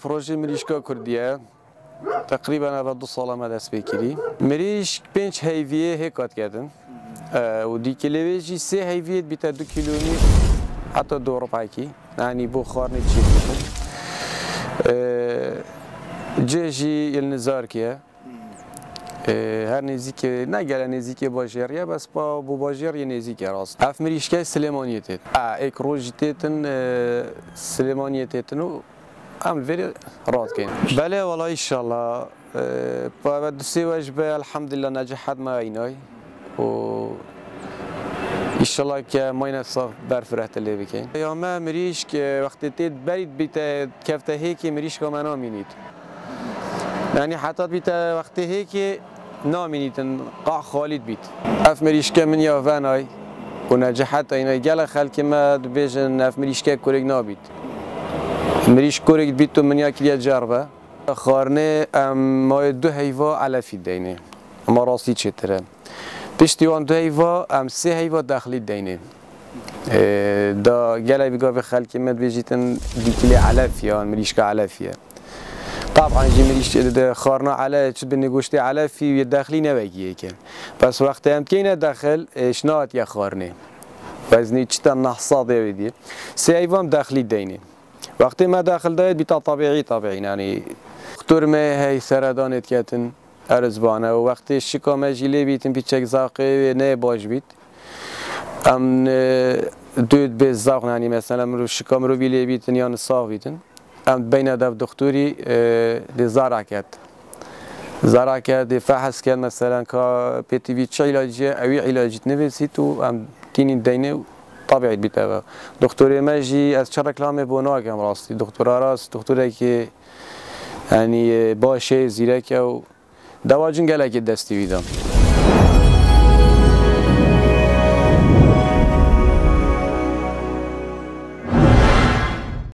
پروژه مریشکا کردیه تقریبا اول 2 سال ما دست بکری مریش 5 هیویه هکات کردن و دی کلویجی 3 هیویه بیت 2 کیلومتر حتی 2 ربعی یعنی بخار نچید جهی النزار کیه هر نزدیک نگله نزدیک باجریه بس با باجری نزدیک راست اف مریشکای سلیمانیته ایک روجیتن سلیمانیتن و عمل فيري راض كاين بله والله ان شاء الله بعد السواج الحمد لله نجحت معيناي و ان شاء الله كماين صاف برفرت اللي بكين يا ما مريش وقت تيت بريد بيت كفته هيك مريش كمان امينيت يعني حتى بيت وقت هيك نامينيت قاع خالد بيت اف مريش كمن يا فاناي ونجحت اينا قال خلك ما بيجن اف مريش كوريك نابيت مریش کوریک بیت تو منیا کلیه جربه خارنه ما 2 هیوا علفی دینه اما راستی چطوره پشتیوان 2 هیوا 3 هیوا داخلی دینه دا گله بگاه به خلکی مد بیجیتن دیکلی علفیان مریش که علفیه طبعا جی مریش خارنا علف چه بنگوشته علفی و داخلی نبگیه که پس وقت هم که داخل شنات یا خارنه وزنی چتا نحصا دیدی 3 هیوا داخلی دینه وقتی ما داخل داید بیتا طبیعی یعنی دکتر ما هی سردانت کتن ارزبانه و وقتی شکام جیلی بیتن پیچک زاقی نه باش بیت ام دود به زاق یعنی مثلا رو شکام رو بیلی بیتن یا نصاف بیتن ام بین دف دکتری دی زارع کرد فحص کرد مثلا که پیتی وی چه علاجی اوی علاجیت نویسید و ام تینی دینه طبيعي بيتابع دكتور ماجي از چه رکلام بوناک هم راستی دکتر راست دکتری که یعنی باشه زیرک و دواجن گله که دستی ویدم